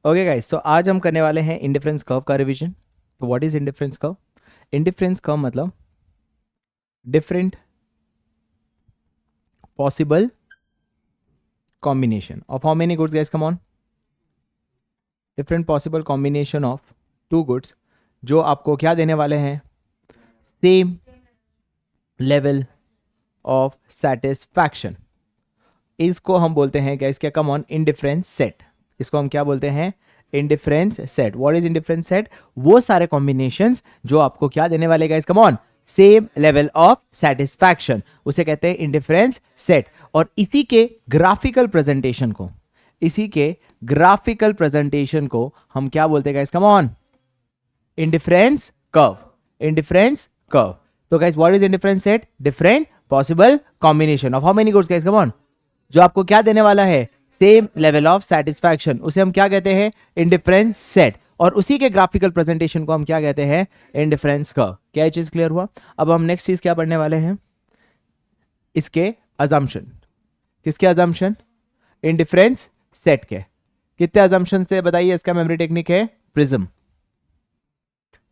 Okay guys, तो आज हम करने वाले हैं इंडिफरेंस कर्व का रिवीजन। तो what is indifference curve? Indifference curve मतलब different possible combination of how many goods guys, come on. Different possible combination of two goods जो आपको क्या देने वाले हैं? Same level of satisfaction. इसको हम बोलते हैं गाइस क्या, कम ऑन, इंडिफरेंस सेट। इसको हम क्या बोलते हैं? Indifference set. What is indifference set? वो सारे कॉम्बिनेशंस जो आपको क्या देने वाले guys, come on, same level of satisfaction, उसे कहते हैं इंडिफरेंस सेट। और इसी के ग्राफिकल प्रेजेंटेशन को हम क्या बोलते हैं guys, come on? Indifference curve. Indifference curve. तो guys what is indifference set? Different possible combination of how many goods guys, come on, जो आपको क्या देने वाला है? सेम लेवल ऑफ सेटिस्फैक्शन, उसे हम क्या कहते हैं? Indifference set. और उसी के ग्राफिकल प्रेजेंटेशन को हम क्या कहते हैं? Indifference curve. क्या ये चीज क्लियर हुआ? अब हम नेक्स्ट चीज क्या पढ़ने वाले हैं? इसके अजम्पशन। किसके अजम्पशन? इंडिफरेंस सेट के। कितने अजम्पशन थे बताइए? इसका मेमोरी टेक्निक है प्रिज्म,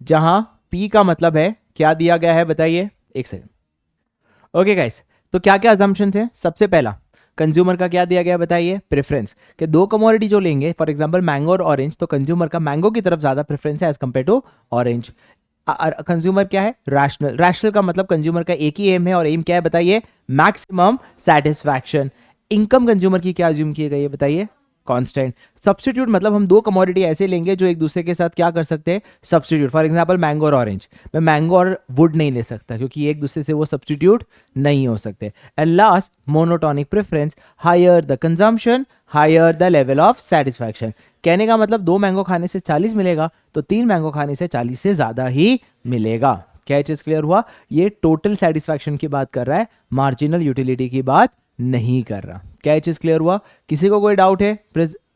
जहां P का मतलब है क्या दिया गया है बताइए? एक सेकंड। ओके गाइस, तो क्या क्या अजम्पशन है? सबसे पहला, कंज्यूमर का क्या दिया गया बताइए? प्रेफरेंस। कि दो कमोडिटी जो लेंगे, फॉर एग्जांपल मैंगो और ऑरेंज, तो कंज्यूमर का मैंगो की तरफ ज्यादा प्रेफरेंस है as compared to orange. Consumer क्या है? रैशनल। रैशनल का मतलब कंज्यूमर का एक ही एम है, और एम क्या है बताइए? Maximum satisfaction. इनकम कंज्यूमर की क्या अज्यूम की गई है बताइए? कांस्टेंट। सब्स्टिट्यूट मतलब हम दो कमोडिटी ऐसे लेंगे जो एक दूसरे के साथ क्या कर सकते हैं? सब्स्टिट्यूट। फॉर एग्जांपल मैंगो और ऑरेंज, मैं मैंगो और वुड नहीं ले सकता क्योंकि एक दूसरे से वो सब्स्टिट्यूट नहीं हो सकते। And last, monotonic preference. Higher the consumption, higher the level of satisfaction. कहने का मतलब 2 मैंगो खाने से 40 मिलेगा, तो 3 मैंगो खाने से 40 से ज्यादा ही मिलेगा। क्या चीज क्लियर हुआ? ये टोटल सेटिस्फैक्शन की बात कर रहा है, मार्जिनल यूटिलिटी की बात नहीं कर रहा। क्या चीज क्लियर हुआ? किसी को कोई डाउट है?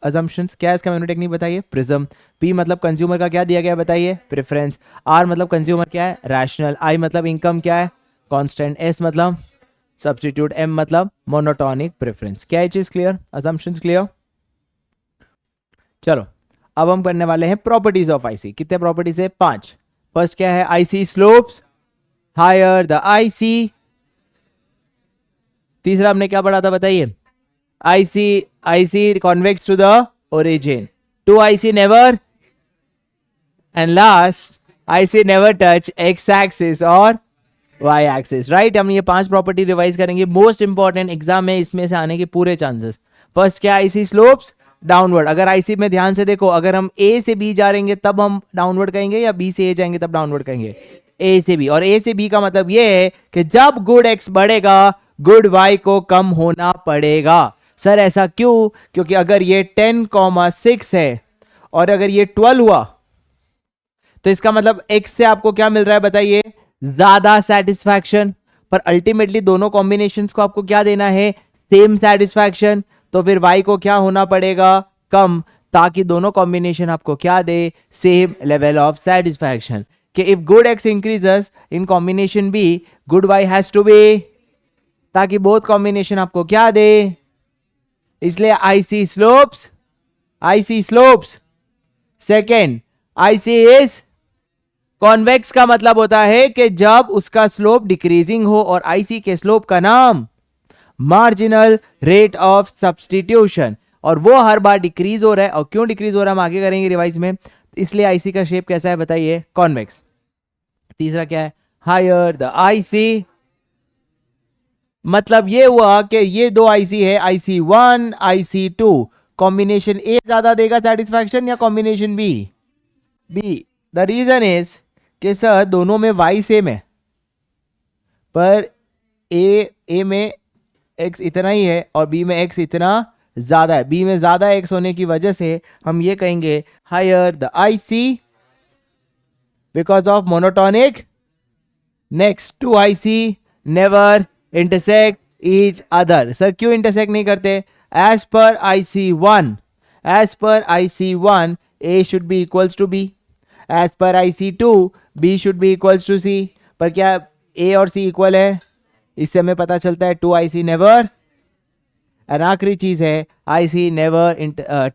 असम्पशंस क्या है इसका मेमोरी टेक्निक बताइए? प्रिज्म। P मतलब कंज्यूमर का क्या दिया गया बताइए? प्रेफरेंस। R मतलब कंज्यूमर क्या है? रैशनल। I मतलब इनकम क्या है? कांस्टेंट। S मतलब सब्स्टिट्यूट। M मतलब मोनोटोनिक प्रेफरेंस। क्या है चीज क्लियर? Assumptions clear? चलो अब हम करने वाले हैं प्रॉपर्टीज ऑफ आईसी। कितने प्रॉपर्टीज है? 5। फर्स्ट क्या है? IC slopes higher the IC. तीसरा हमने क्या पढ़ा था बताइए? IC convex to the origin. 2 IC never, and last IC never touch x axis और y axis, राइट? हम ये 5 प्रॉपर्टी रिवाइज करेंगे, मोस्ट इंपॉर्टेंट एग्जाम में इसमें से आने के पूरे चांसेस। फर्स्ट क्या? IC slopes downward. अगर IC में ध्यान से देखो, अगर हम A से B जा रहेंगे तब हम डाउनवर्ड कहेंगे, या B से A जाएंगे तब डाउनवर्ड कहेंगे? A से B। और A से B का मतलब ये है कि जब गुड X बढ़ेगा, गुड Y को कम होना पड़ेगा। सर ऐसा क्यों? क्योंकि अगर ये 10,6 है और अगर ये 12 हुआ, तो इसका मतलब X से आपको क्या मिल रहा है बताइए? ज्यादा सेटिस्फैक्शन। पर अल्टीमेटली दोनों कॉम्बिनेशंस को आपको क्या देना है? Same satisfaction. तो फिर Y को क्या होना पड़ेगा? कम, ताकि दोनों कॉम्बिनेशन आपको क्या दे? Same level of satisfaction. कि if good X increases in combination B, good Y has to be, ताकि बोथ कॉम्बिनेशन आपको क्या दे? इसलिए IC slopes. Second, IC is convex का मतलब होता है कि जब उसका स्लोप डिक्रीजिंग हो, और आईसी के स्लोप का नाम मार्जिनल रेट ऑफ सब्स्टिट्यूशन, और वो हर बार डिक्रीज हो रहा है। और क्यों डिक्रीज हो रहा है हम आगे करेंगे रिवाइज में। इसलिए आईसी का शेप कैसा है बताइए? कॉन्वेक्स। तीसरा क्या है? Higher the IC. मतलब ये हुआ कि ये दो आईसी है, IC1 IC2, कॉम्बिनेशन ए ज्यादा देगा सेटिस्फैक्शन या combination B? The reason is कि सर दोनों में y सेम है, पर ए में x इतना ही है और b में x इतना ज्यादा है। b में ज्यादा x होने की वजह से हम ये कहेंगे higher the IC because of monotonic. Next, 2 IC never intersect each other. Sir क्यों इंटरसेक्ट नहीं करते? As per IC1 A should be equals to B, as per IC2 B should be equals to C। पर क्या A और C equal है? इससे हमें पता चलता है 2 IC नेवर। एंड आखिरी चीज है IC never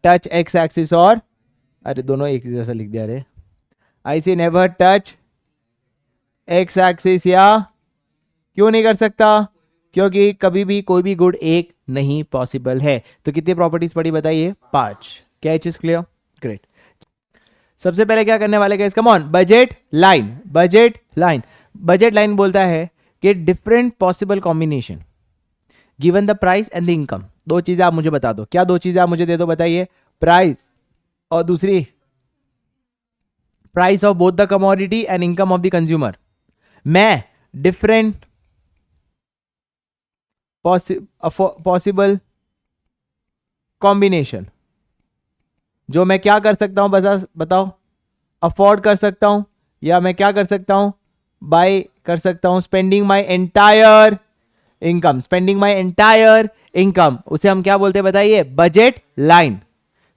touch x axis और अरे दोनों एक ही जैसा लिख दिया रे। आई सी नेवर टच एक्स एक्सिस, या क्यों नहीं कर सकता? क्योंकि कभी भी कोई भी गुड एक नहीं पॉसिबल है। तो कितनी प्रॉपर्टीज पड़ी बताइए? 5। क्या चीज क्लियर? ग्रेट। सबसे पहले क्या करने वाले guys? Come on, budget line. Budget line, budget line बोलता है कि different possible combination given the price and the income. दो चीजें आप मुझे बता दो। क्या दो चीजें आप मुझे दे दो बताइए? प्राइस और दूसरी price of both the commodity and income of the consumer. मैं डिफरेंट पॉसिबल कॉम्बिनेशन, जो मैं क्या कर सकता हूं बताओ? अफोर्ड कर सकता हूं, या मैं क्या कर सकता हूं? बाय कर सकता हूं। Spending my entire income, spending my entire income, उसे हम क्या बोलते हैं बताइए? Budget line.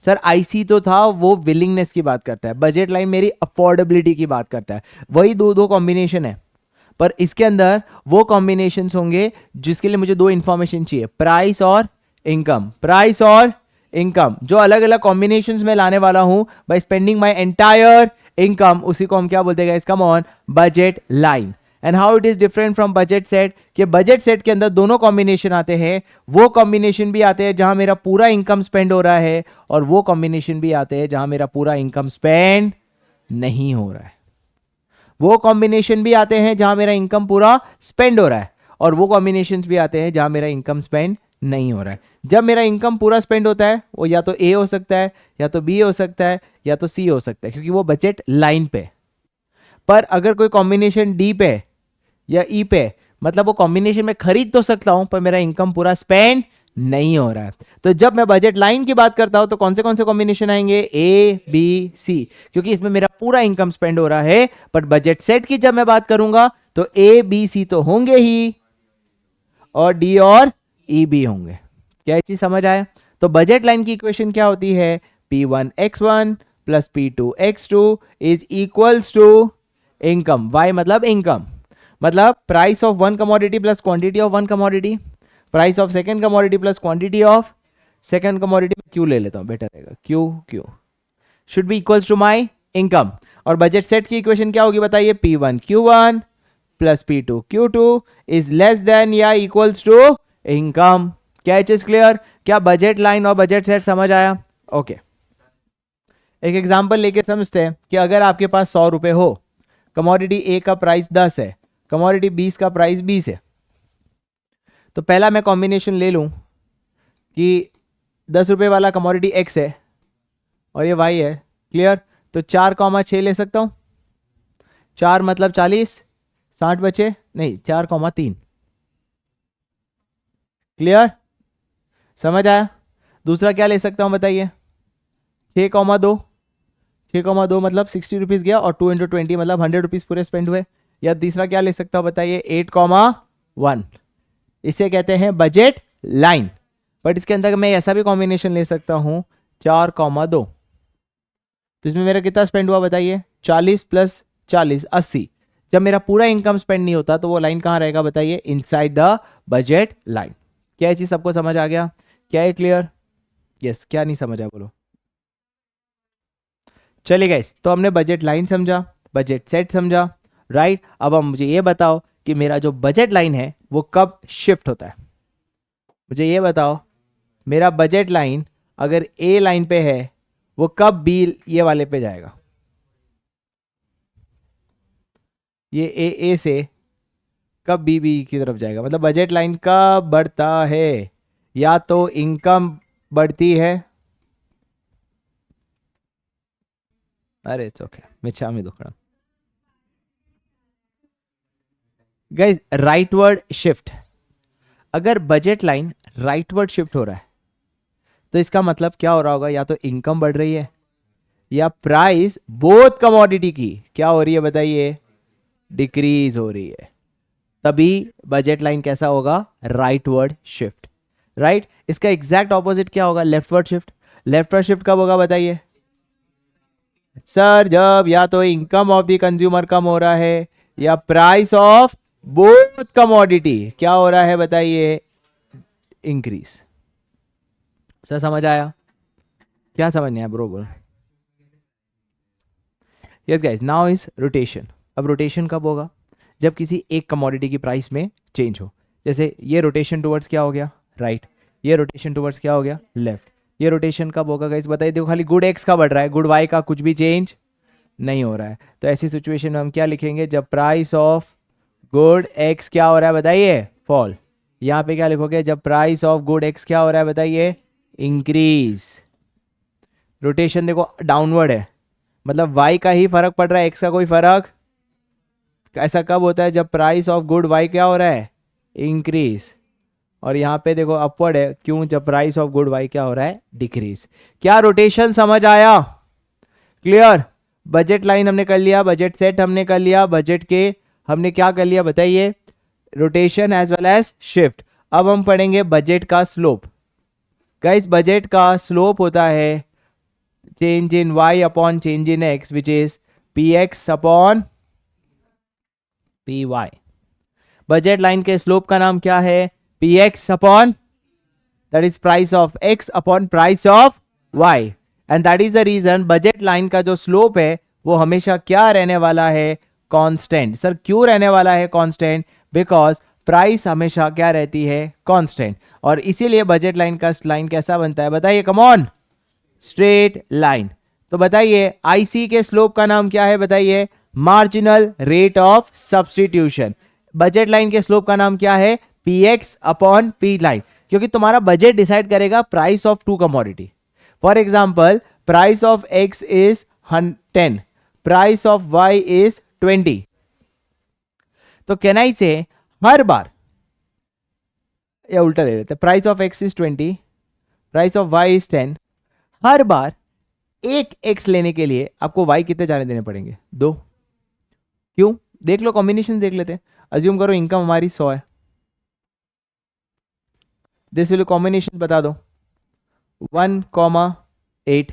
सर आईसी तो था वो विलिंगनेस की बात करता है, बजट लाइन मेरी अफोर्डेबिलिटी की बात करता है। वही दो दो कॉम्बिनेशन है, पर इसके अंदर वो कॉम्बिनेशंस होंगे जिसके लिए मुझे दो इंफॉर्मेशन चाहिए, प्राइस और इनकम। प्राइस और इनकम जो अलग अलग कॉम्बिनेशंस में लाने वाला हूं by spending my entire income, उसी को हम क्या बोलते हैं guys? Come on, budget line. And how it is different from budget set? कि बजट सेट के अंदर दोनों कॉम्बिनेशन आते हैं, वो कॉम्बिनेशन भी आते हैं जहां मेरा पूरा इनकम स्पेंड हो रहा है, और वो कॉम्बिनेशन भी आते हैं जहां मेरा पूरा इनकम स्पेंड नहीं हो रहा है। वो कॉम्बिनेशन भी आते हैं जहां मेरा इनकम पूरा स्पेंड हो रहा है, और वो कॉम्बिनेशन भी आते हैं जहां मेरा इनकम स्पेंड नहीं हो रहा है। जब मेरा इनकम पूरा स्पेंड होता है, वो या तो ए हो सकता है, या तो बी हो सकता है, या तो सी हो सकता है, क्योंकि वो बजट लाइन पे। पर अगर कोई कॉम्बिनेशन डी पे या ई पे, मतलब वो कॉम्बिनेशन में खरीद तो सकता हूं पर मेरा इनकम पूरा स्पेंड नहीं हो रहा है। तो जब मैं बजट लाइन की बात करता हूं तो कौन से कॉम्बिनेशन आएंगे? ए बी सी, क्योंकि इसमें मेरा पूरा इनकम स्पेंड हो रहा है। बट बजट सेट की जब मैं बात करूंगा तो ए बी सी तो होंगे ही, और डी और ई भी होंगे। क्या चीज समझ आया? तो बजट लाइन की इक्वेशन क्या होती है? P1x1 plus P2x2 is equals to income. Y मतलब इनकम, मतलब price of one commodity plus quantity of one commodity, price of second commodity plus quantity of second commodity. Q ले लेता हूं, better रहेगा। Q should be equals to my income. और budget set की equation क्या होगी बताइए? P1Q1 plus P2Q2 is less than या इक्वल्स टू इनकम। क्या चीज क्लियर? क्या बजट लाइन और बजट सेट समझ आया? ओके एक एग्जांपल लेके समझते हैं कि अगर आपके पास 100 रुपए हो, कमोडिटी ए का प्राइस 10 है, कमोडिटी 20 का प्राइस 20 है, तो पहला मैं कॉम्बिनेशन ले लूं कि 10 रुपए वाला कमोडिटी एक्स है और ये वाई है। क्लियर? तो 4,6 ले सकता हूं। 4 मतलब 40, 60 बचे नहीं, 4,3। क्लियर? समझ आया? दूसरा क्या ले सकता हूं बताइए? 6,2। 6,2 मतलब 60 रुपीज गया, और 2 × 20 मतलब 100 रुपीज पूरे स्पेंड हुए। या तीसरा क्या ले सकता हूं बताइए? 8,1। इसे कहते हैं बजट लाइन। बट इसके अंदर मैं ऐसा भी कॉम्बिनेशन ले सकता हूं 4,2। तो इसमें मेरा कितना स्पेंड हुआ बताइए? 40 प्लस 40 80। जब मेरा पूरा इनकम स्पेंड नहीं होता तो वो लाइन कहां रहेगा बताइए? Inside the budget line. क्या ये चीज सबको समझ आ गया? क्या है क्लियर? यस, क्या नहीं समझा बोलो? चलिए गाइस, तो हमने बजट लाइन समझा, बजट सेट समझा, राइट? अब हम मुझे ये बताओ कि मेरा जो बजट लाइन है वो कब शिफ्ट होता है? मुझे ये बताओ, मेरा बजट लाइन अगर ए लाइन पे है वो कब बी ये वाले पे जाएगा? ये ए से कब बी बी की तरफ जाएगा? मतलब बजट लाइन कब बढ़ता है? या तो इनकम बढ़ती है, अरे इट्स ओके, मिच्छामी दुक्कड़म गाइस, राइटवर्ड शिफ्ट। अगर बजट लाइन राइटवर्ड शिफ्ट हो रहा है तो इसका मतलब क्या हो रहा होगा? या तो इनकम बढ़ रही है, या प्राइस बोथ कमोडिटी की क्या हो रही है बताइए? डिक्रीज हो रही है। तभी बजट लाइन कैसा होगा? Rightward shift, right? इसका एग्जैक्ट ऑपोजिट क्या होगा? Leftward shift. लेफ्टवर्ड शिफ्ट कब होगा बताइए? सर जब या तो इनकम ऑफ द कंज्यूमर कम हो रहा है, या प्राइस ऑफ बोथ कमोडिटी क्या हो रहा है बताइए? इंक्रीज। सर समझ आया? क्या समझ नहीं आया ब्रो? बोल। Yes guys, now is rotation. अब रोटेशन कब होगा? जब किसी एक कमोडिटी की प्राइस में चेंज हो। जैसे ये रोटेशन टुवर्ड्स क्या हो गया? राइट। ये रोटेशन टुवर्ड्स क्या हो गया? लेफ्ट। ये रोटेशन कब होगा गाइस बताइए? देखो खाली गुड एक्स का बढ़ रहा है, गुड वाई का कुछ भी चेंज नहीं हो रहा है। तो ऐसी सिचुएशन में हम क्या लिखेंगे? जब प्राइस ऑफ गुड एक्स क्या हो रहा है बताइए? फॉल। यहाँ पे क्या लिखोगे? जब प्राइस ऑफ गुड एक्स क्या हो रहा है बताइए? इंक्रीज। रोटेशन देखो डाउनवर्ड है, मतलब वाई का ही फर्क पड़ रहा है, एक्स का कोई फर्क। ऐसा कब होता है? जब प्राइस ऑफ गुड वाई क्या हो रहा है? इंक्रीज। और यहाँ पे देखो अपवर्ड है, क्यों? जब प्राइस ऑफ गुड वाई क्या हो रहा है? डिक्रीज। क्या रोटेशन समझ आया? क्लियर? बजट लाइन हमने कर लिया, बजट सेट हमने कर लिया, बजट के हमने क्या कर लिया बताइए? Rotation as well as shift. अब हम पढ़ेंगे बजट का स्लोप। गाइस बजट का स्लोप होता है change in y upon change in x, which is px upon py। Budget line के स्लोप का नाम क्या है? px upon, that is price of x upon price of y, and that is the reason budget line का जो slope है वो हमेशा क्या रहने वाला है? कांस्टेंट। सर क्यों रहने वाला है कांस्टेंट? बिकॉज प्राइस हमेशा क्या रहती है? कांस्टेंट। और इसीलिए बजट लाइन का लाइन कैसा बनता है बताइए? Come on, straight line. तो बताइए आईसी के स्लोप का नाम क्या है बताइए? Marginal rate of substitution. Budget line के स्लोप का नाम क्या है? px अपॉन पी लाइन, क्योंकि तुम्हारा बजट डिसाइड करेगा price of two commodity. For example price of x is 10, price of y is 20। तो कैन आई से हर बार, या उल्टा ले लेते, price of x is 20, price of y is 10। हर बार एक x लेने के लिए आपको y कितने जाने देने पड़ेंगे? 2। क्यों? देख लो, कॉम्बिनेशन देख लेते हैं। अज्यूम करो इनकम हमारी 100 है, दिस विल कॉम्बिनेशन बता दो। 1,8,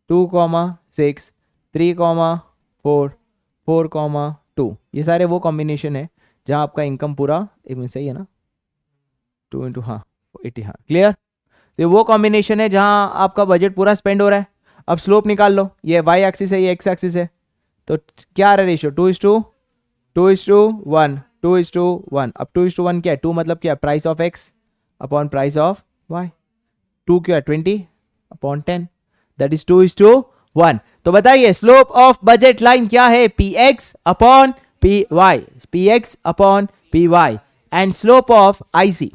2,6, 3,4, 4,2। ये सारे वो कॉम्बिनेशन है जहां आपका इनकम पूरा एक में सही है ना? 2 इंटू, हाँ 80, हाँ क्लियर। तो वो कॉम्बिनेशन है जहां आपका बजट पूरा स्पेंड हो रहा है। अब स्लोप निकाल लो, ये y एक्सिस है, ये x एक्सिस है, तो क्या आ रहा है रेशियो? 2:1, 2:1। अब 2:1 क्या है? 2 मतलब क्या? Price of x upon price of y। 2 क्या है? 20 अपॉन 10, दैट इज 2:1। तो बताइए स्लोप ऑफ बजट लाइन क्या है? px upon py, px upon py। And slope of IC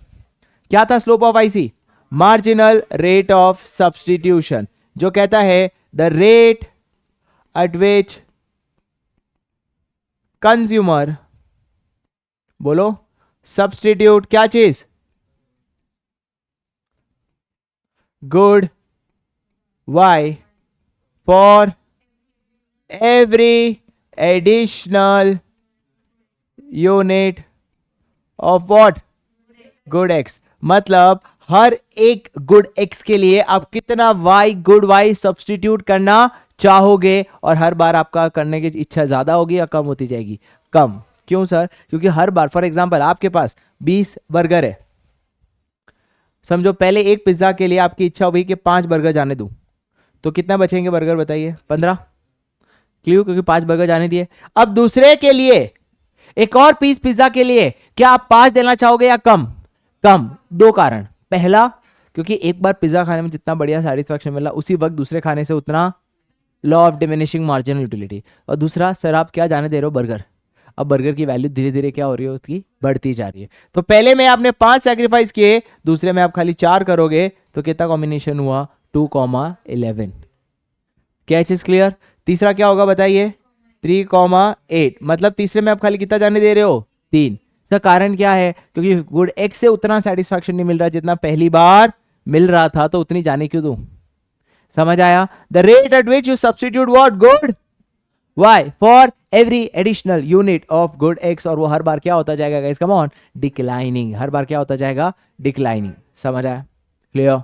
क्या था? Slope of IC marginal rate of substitution, जो कहता है the rate at which consumer, बोलो, सब्स्टिट्यूट क्या चीज? Good Y for every additional unit of what? Good X. मतलब हर एक गुड एक्स के लिए आप कितना वाई, गुड वाई सब्स्टिट्यूट करना चाहोगे, और हर बार आपका करने की इच्छा ज्यादा होगी या कम होती जाएगी? कम। क्यों सर? क्योंकि हर बार, फॉर एग्जांपल आपके पास 20 बर्गर है, समझो पहले एक पिज्जा के लिए आपकी इच्छा हुई कि 5 बर्गर जाने दूं, तो कितना बचेंगे बर्गर बताइए? 15। क्यों? क्योंकि 5 बर्गर जाने दिए। अब दूसरे के लिए, एक और पीस पिज्जा के लिए क्या आप 5 देना चाहोगे या कम? कम। 2 कारण। पहला, क्योंकि एक बार पिज्जा खाने में जितना बढ़िया सेटिस्फैक्शन मिला, उसी वक्त दूसरे खाने से उतना law of diminishing marginal utility. और दूसरा, सर आप क्या जाने दे रहे हो? बर्गर। अब बर्गर की वैल्यू धीरे धीरे क्या हो रही है? उसकी बढ़ती जा रही है। तो पहले में आपने 5 सैक्रिफाइस किए, दूसरे में आप खाली 4 करोगे, तो कितना कॉम्बिनेशन हुआ? 2,11। क्या चीज क्लियर? तीसरा क्या होगा बताइए? 3,8। मतलब तीसरे में आप खाली कितना जाने दे रहे हो? 3। इसका कारण क्या है? क्योंकि गुड एक्स से उतना सेटिस्फैक्शन नहीं मिल रहा जितना पहली बार मिल रहा था, तो उतनी जाने क्यों दूं? समझ आया? The rate at which you substitute what? Good Y for every additional unit of good X. और वो हर बार क्या होता जाएगा गाइस? Come on, declining. हर बार क्या होता जाएगा? डिक्लाइनिंग। समझ आया? क्लियर?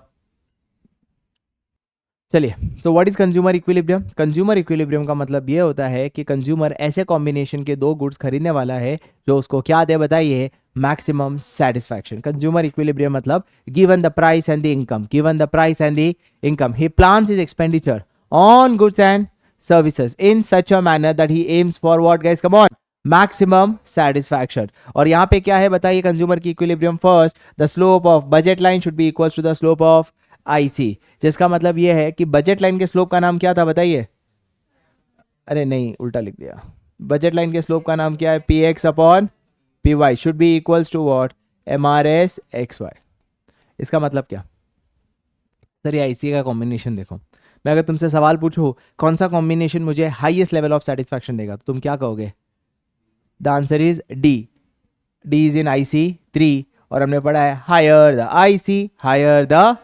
चलिए, तो what is consumer equilibrium? Consumer equilibrium का मतलब ये होता है कि कंज्यूमर ऐसे कॉम्बिनेशन के 2 गुड्स खरीदने वाला है जो उसको क्या दे बताइए? Maximum satisfaction. कंज्यूमर इक्विलिब्रियम मतलब given the price and the income, given the price and the income, he plans his expenditure on goods and services in such a manner that he aims for what guys, come on, maximum satisfaction. और यहाँ पे क्या है बताइए, consumer की equilibrium first, the slope of budget line should be equals to the slope of IC, जिसका मतलब ये है कि बजट लाइन के स्लोप का नाम क्या था बताइए, अरे नहीं उल्टा लिख दिया, बजट लाइन के स्लोप का नाम क्या है, P X upon P Y should be equals to what, M R S X Y. इसका मतलब क्या सर, ये आईसी का कॉम्बिनेशन देखो, मैं अगर तुमसे सवाल पूछूं कौन सा कॉम्बिनेशन मुझे हाईएस्ट लेवल ऑफ सेटिस्फैक्शन देगा, तो तुम क्या कहोगे, the answer is D. D is in IC 3 और हमने पढ़ा है higher the IC higher the,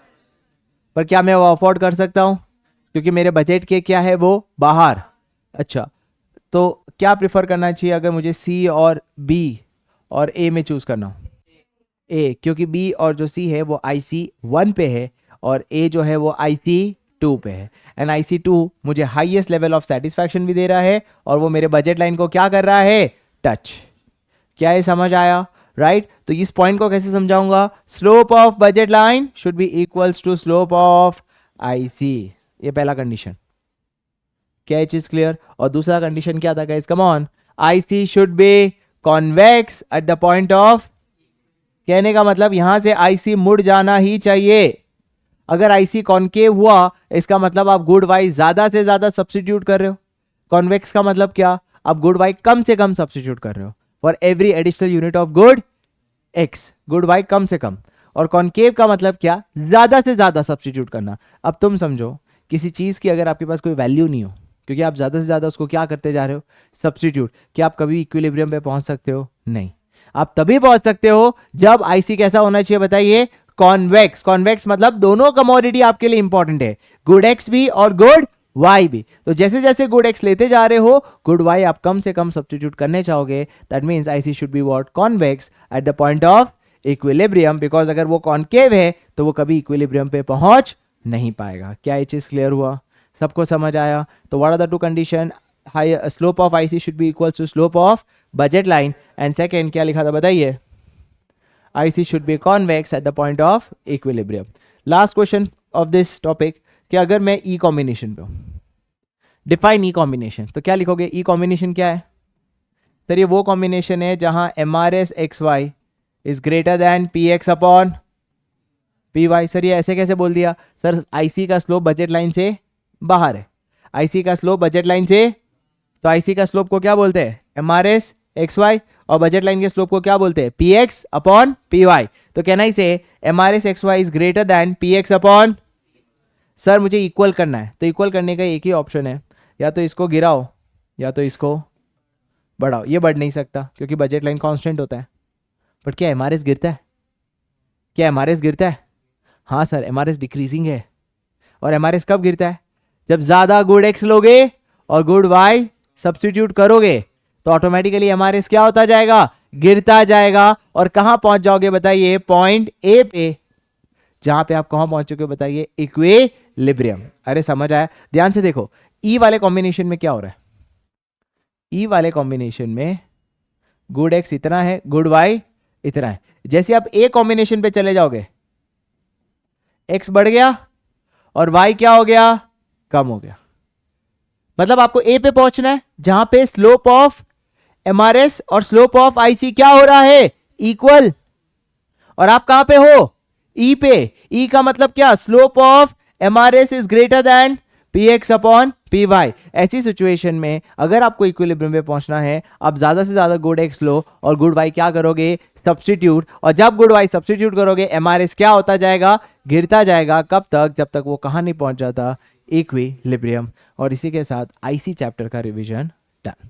पर क्या मैं वो अफोर्ड कर सकता हूं क्योंकि मेरे बजट के क्या है वो बाहर. अच्छा तो क्या प्रिफर करना चाहिए अगर मुझे सी और बी और ए में चूज करना हो, ए, क्योंकि बी और जो सी है वो आईसी 1 पे है और ए जो है वो आईसी 2 पे है. एंड आईसी 2 मुझे हाईएस्ट लेवल ऑफ सेटिस्फैक्शन भी दे रहा है और वो मेरे बजट लाइन को क्या कर रहा है, टच. क्या ये समझ आया, राइट? तो इस पॉइंट को कैसे समझाऊंगा, slope of budget line should be equals to slope of IC, ये पहला कंडीशन. क्या ये चीज क्लियर? और दूसरा कंडीशन क्या था guys, come on, IC should be convex at the point of, कहने का मतलब यहां से आईसी मुड़ जाना ही चाहिए. अगर आईसी कॉन्केव हुआ इसका मतलब आप गुड वाई ज्यादा से ज्यादा सब्स्टिट्यूट कर रहे हो. कॉन्वेक्स का मतलब क्या, आप गुड वाई कम से कम सब्स्टिट्यूट कर रहे हो for every additional unit of good X, good Y कम से कम. और कॉन्केव का मतलब क्या, ज्यादा से ज्यादा सब्स्टिट्यूट करना. अब तुम समझो किसी चीज की अगर आपके पास कोई वैल्यू नहीं हो क्योंकि आप ज्यादा से ज्यादा उसको क्या करते जा रहे हो, सब्स्टिट्यूट, क्या आप कभी इक्विलिब्रियम पे पहुंच सकते हो, नहीं. आप तभी पहुंच सकते हो जब आईसी कैसा होना चाहिए बताइए, कॉन्वेक्स. कॉन्वेक्स मतलब दोनों कमोडिटी आपके लिए इंपॉर्टेंट है, गुड एक्स भी और गुड वाई भी. तो जैसे जैसे गुड एक्स लेते जा रहे हो गुड वाई आप कम से कम सब्स्टिट्यूट करने चाहोगे. That means IC should be what, convex at the point of equilibrium, because अगर वो कॉन्केव है तो वो कभी इक्विलिब्रियम पे पहुंच नहीं पाएगा. क्या ये चीज क्लियर हुआ, सबको समझ आया? तो what are the two condition, high slope of IC should be equal to slope of budget line, and second क्या लिखा था बताइए, IC should be convex at the point of equilibrium. Last question of this topic, कि अगर मैं ई combination पे हूं, define ई combination, तो क्या लिखोगे, ई कॉम्बिनेशन क्या है सर, ये वो कॉम्बिनेशन है जहां M R S X Y is greater than P X upon P Y. Sir ये ऐसे कैसे बोल दिया, सर आईसी का स्लोप बजट लाइन से बाहर है, आईसी का स्लोप बजट लाइन से, तो आईसी का स्लोप को क्या बोलते हैं, M R S X Y, और बजट लाइन के स्लोप को क्या बोलते हैं, P X upon P Y. तो कहना ही से M R S X Y is greater than P X upon, sir मुझे इक्वल करना है, तो इक्वल करने का एक ही ऑप्शन है, या तो इसको गिराओ या तो इसको बढ़ाओ. ये बढ़ नहीं सकता क्योंकि बजट लाइन कांस्टेंट होता है. बट क्या एम आर एस गिरता है, क्या एम आर एस गिरता है, हाँ sir M R S decreasing है. और एम आर एस कब गिरता है, जब ज्यादा गुड एक्स लोगे और गुड वाई सब्स्टिट्यूट करोगे तो ऑटोमेटिकली एम आर एस क्या होता जाएगा, गिरता जाएगा. और कहां पहुंच जाओगे बताइए, पॉइंट ए पे, जहां पे आप कहां पहुंच चुके हो बताइए, इक्विलिब्रियम. अरे समझ आया, ध्यान से देखो, ई वाले कॉम्बिनेशन में क्या हो रहा है, ई वाले कॉम्बिनेशन में गुड एक्स इतना है, गुड वाई इतना है. जैसे आप ए कॉम्बिनेशन पे चले जाओगे एक्स बढ़ गया और वाई क्या हो गया, कम हो गया. मतलब आपको ए पे पहुंचना है जहां पे स्लोप ऑफ एमआरएस और स्लोप ऑफ आईसी क्या हो रहा है, इक्वल. और आप कहां पे हो, ई पे. ई का मतलब क्या, slope of MRS is greater than P X upon P Y. ऐसी सिचुएशन में अगर आपको इक्विलिब्रियम पे पहुंचना है, आप ज्यादा से ज्यादा गुड एक्स लो और गुड वाई क्या करोगे, सब्स्टिट्यूट. और जब गुड वाई सब्स्टिट्यूट करोगे एमआरएस क्या होता जाएगा, गिरता जाएगा. कब तक, जब तक वो कहां नहीं पहुंच जाता, इक्विलिब्रियम. और इसी के साथ आईसी चैप्टर का रिवीजन डन.